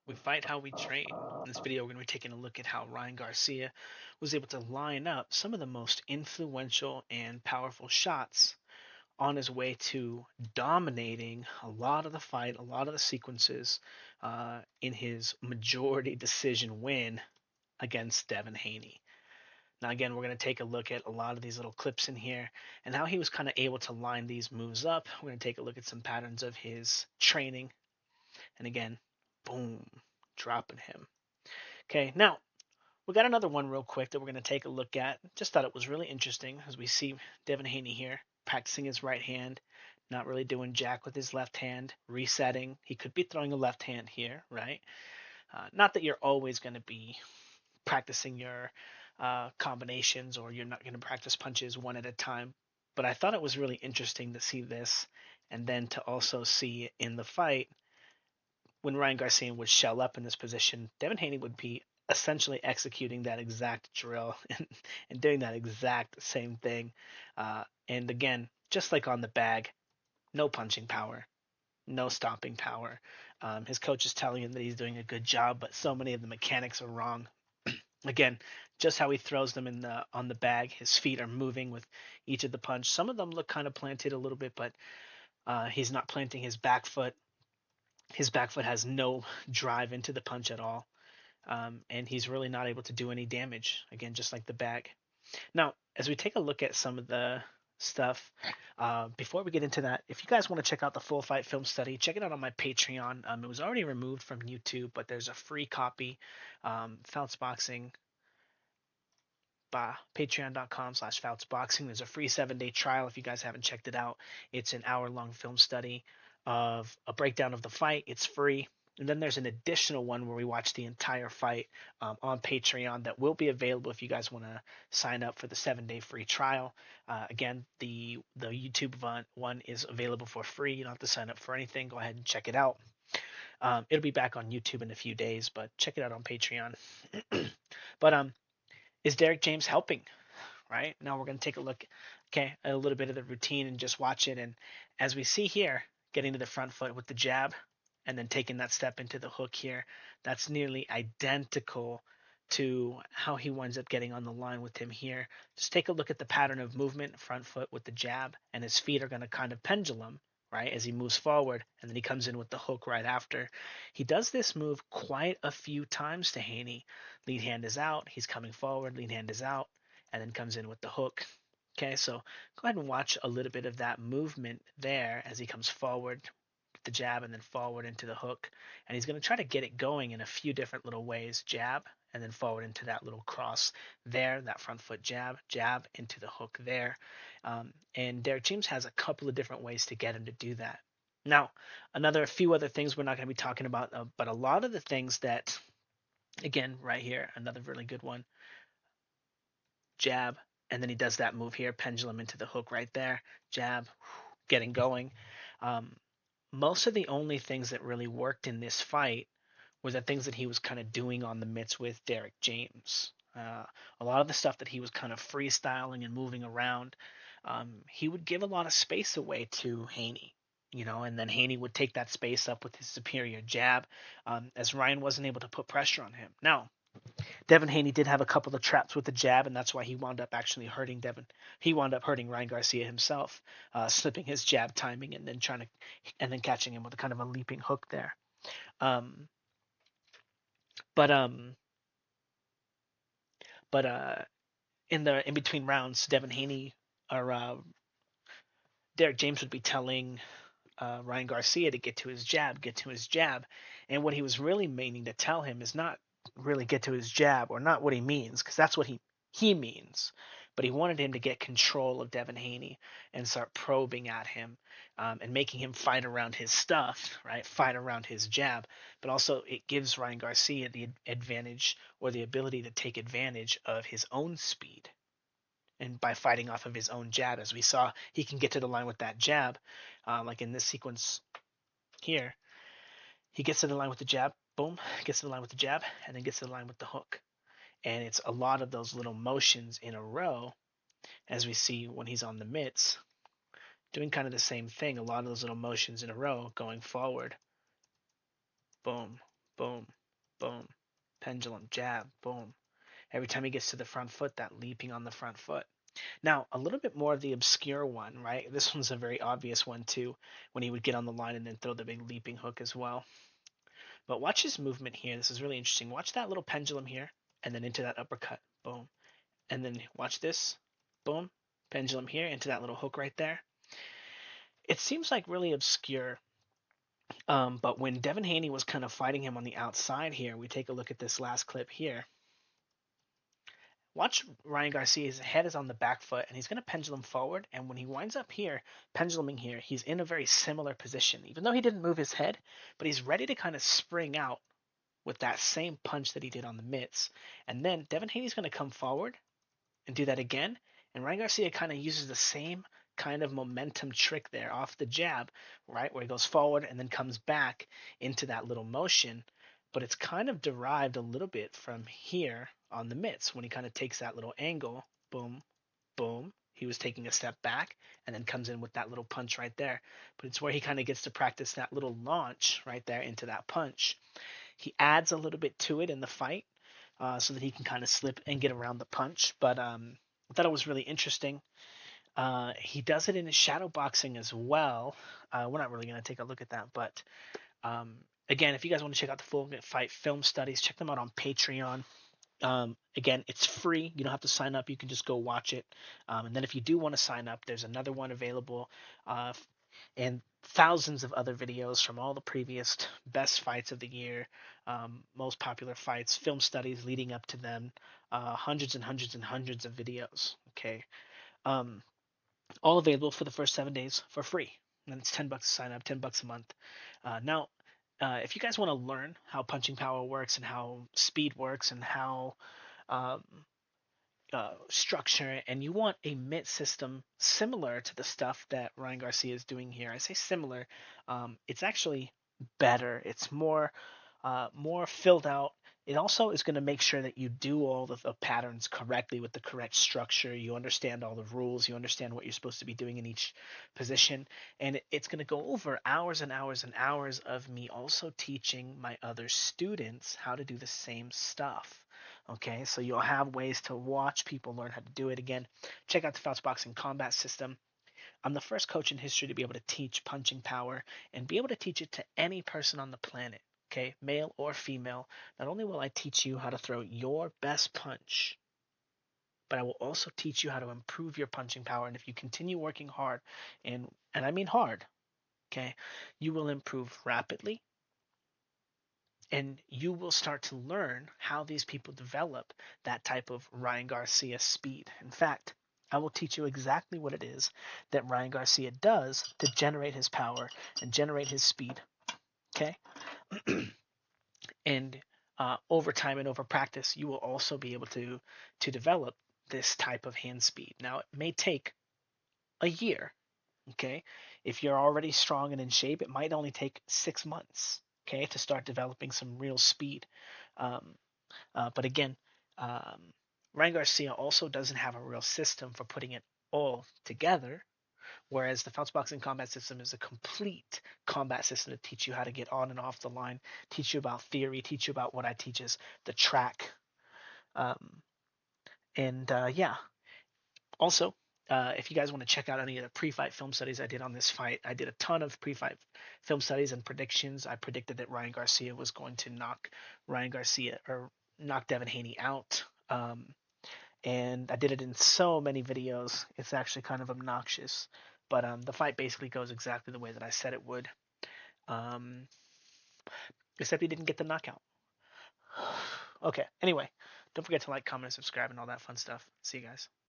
We fight how we train. In this video, we're going to be taking a look at how Ryan Garcia was able to line up some of the most influential and powerful shots on his way to dominating a lot of the fight, a lot of the sequences in his majority decision win against Devin Haney. Now, again, we're going to take a look at a lot of these little clips in here and how he was kind of able to line these moves up. We're going to take a look at some patterns of his training. And again, boom, dropping him. Okay, now we got another one real quick that we're going to take a look at. Just thought it was really interesting as we see Devin Haney here practicing his right hand, not really doing jack with his left hand, resetting. He could be throwing a left hand here, right? Not that you're always going to be practicing your combinations or you're not going to practice punches one at a time, but I thought it was really interesting to see this and then to also see in the fight when Ryan Garcia would shell up in this position, Devin Haney would be essentially executing that exact drill and doing that exact same thing. And again, just like on the bag, no punching power, no stopping power. His coach is telling him that he's doing a good job, but so many of the mechanics are wrong. Again, just how he throws them in the on the bag, his feet are moving with each of the punch. Some of them look kind of planted a little bit, but he's not planting his back foot. His back foot has no drive into the punch at all, and he's really not able to do any damage. Again, just like the bag. Now, as we take a look at some of the stuff, before we get into that, if you guys want to check out the full fight film study, check it out on my Patreon. It was already removed from YouTube, but there's a free copy. Fouts Boxing, patreon.com/foutsboxing. There's a free 7-day trial if you guys haven't checked it out. It's an hour-long film study of a breakdown of the fight. It's free. And then there's an additional one where we watch the entire fight on Patreon that will be available if you guys want to sign up for the 7-day free trial. Again, the YouTube one is available for free. You don't have to sign up for anything. Go ahead and check it out. It'll be back on YouTube in a few days, but check it out on Patreon. But is Derrick James helping? Right now, we're going to take a look, okay, at a little bit of the routine and just watch it. And as we see here, getting to the front foot with the jab and then taking that step into the hook here, that's nearly identical to how he winds up getting on the line with him here. Just take a look at the pattern of movement, front foot with the jab, and his feet are going to kind of pendulum, right, as he moves forward, and then he comes in with the hook right after. He does this move quite a few times to Haney. Lead hand is out, he's coming forward, lead hand is out, and then comes in with the hook. Okay, so go ahead and watch a little bit of that movement there as he comes forward with the jab and then forward into the hook. And he's going to try to get it going in a few different little ways. Jab and then forward into that little cross there, that front foot jab, jab into the hook there. And Derrick James has a couple of different ways to get him to do that. Now, a few other things we're not going to be talking about, but a lot of the things that, again, right here, another really good one, jab, and then he does that move here, pendulum into the hook right there, jab, getting going. Um, Most of the only things that really worked in this fight were the things that he was kind of doing on the mitts with Derrick James. A lot of the stuff that he was kind of freestyling and moving around, he would give a lot of space away to Haney. And then Haney would take that space up with his superior jab, as Ryan wasn't able to put pressure on him. Now, Devin Haney did have a couple of traps with the jab, and that's why he wound up actually hurting Devin. He wound up hurting Ryan Garcia himself, slipping his jab timing and then catching him with a kind of a leaping hook there. Um, but um, but in between rounds, Devin Haney or Derrick James would be telling Ryan Garcia to get to his jab, and what he was really meaning to tell him is not really get to his jab, or not what he means, because that's what he means. But he wanted him to get control of Devin Haney and start probing at him, and making him fight around his stuff, right? Fight around his jab. But also, it gives Ryan Garcia the advantage or the ability to take advantage of his own speed. And by fighting off of his own jab, as we saw, he can get to the line with that jab, like in this sequence here. He gets to the line with the jab, boom, gets to the line with the jab, and then gets to the line with the hook. And it's a lot of those little motions in a row, as we see when he's on the mitts, doing kind of the same thing. A lot of those little motions in a row going forward. Boom, boom, pendulum, jab, boom. Every time he gets to the front foot, that leaping on the front foot. Now, a little bit more of the obscure one, right? This one's a very obvious one too, when he would get on the line and then throw the big leaping hook as well. But watch his movement here. This is really interesting. Watch that little pendulum here, and then into that uppercut. Boom. And then watch this. Boom. Pendulum here into that little hook right there. It seems like really obscure. But when Devin Haney was kind of fighting him on the outside here, we take a look at this last clip here. Watch Ryan Garcia's head is on the back foot, and he's going to pendulum forward. And when he winds up here, penduluming here, he's in a very similar position. Even though he didn't move his head, but he's ready to kind of spring out with that same punch that he did on the mitts. And then Devin Haney's going to come forward and do that again. And Ryan Garcia kind of uses the same kind of momentum trick there off the jab, right? Where he goes forward and then comes back into that little motion. But it's kind of derived a little bit from here on the mitts when he kind of takes that little angle. Boom, boom. He was taking a step back and then comes in with that little punch right there. But it's where he kind of gets to practice that little launch right there into that punch. He adds a little bit to it in the fight so that he can kind of slip and get around the punch. But I thought it was really interesting. He does it in his shadow boxing as well. We're not really going to take a look at that, but again, if you guys want to check out the full fight film studies, check them out on Patreon. Again, it's free. You don't have to sign up. You can just go watch it. And then if you do want to sign up, there's another one available, and thousands of other videos from all the previous best fights of the year, most popular fights, film studies leading up to them, hundreds and hundreds and hundreds of videos. Okay, um, all available for the first 7 days for free. And it's $10 to sign up, $10 a month. Now, if you guys want to learn how punching power works and how speed works and how um, structure, and you want a mitt system similar to the stuff that Ryan Garcia is doing here. I say similar. It's actually better. It's more filled out. It also is going to make sure that you do all the patterns correctly with the correct structure. You understand all the rules. You understand what you're supposed to be doing in each position. And it's going to go over hours and hours and hours of me also teaching my other students how to do the same stuff. Okay, so you'll have ways to watch people learn how to do it. Again, check out the Fouts Boxing Combat System. I'm the first coach in history to be able to teach punching power and be able to teach it to any person on the planet, okay, male or female. Not only will I teach you how to throw your best punch, but I will also teach you how to improve your punching power. And if you continue working hard, and I mean hard, okay, you will improve rapidly, and you will start to learn how these people develop that type of Ryan Garcia speed. In fact, I will teach you exactly what it is that Ryan Garcia does to generate his power and generate his speed. Okay? And over time and over practice, you will also be able to develop this type of hand speed. Now, it may take a year. Okay? If you're already strong and in shape, it might only take 6 months. Okay, to start developing some real speed. Um, but again, um, Ryan Garcia also doesn't have a real system for putting it all together, whereas the Fouts Boxing Combat System is a complete combat system to teach you how to get on and off the line, teach you about theory, teach you about what I teach is the track. Um, and yeah, also, if you guys want to check out any of the pre-fight film studies I did on this fight, I did a ton of pre-fight film studies and predictions. I predicted that Ryan Garcia was going to knock Devin Haney out. And I did it in so many videos. It's actually kind of obnoxious. But the fight basically goes exactly the way that I said it would. Um, Except he didn't get the knockout. Okay, anyway, don't forget to like, comment, and subscribe, and all that fun stuff. See you guys.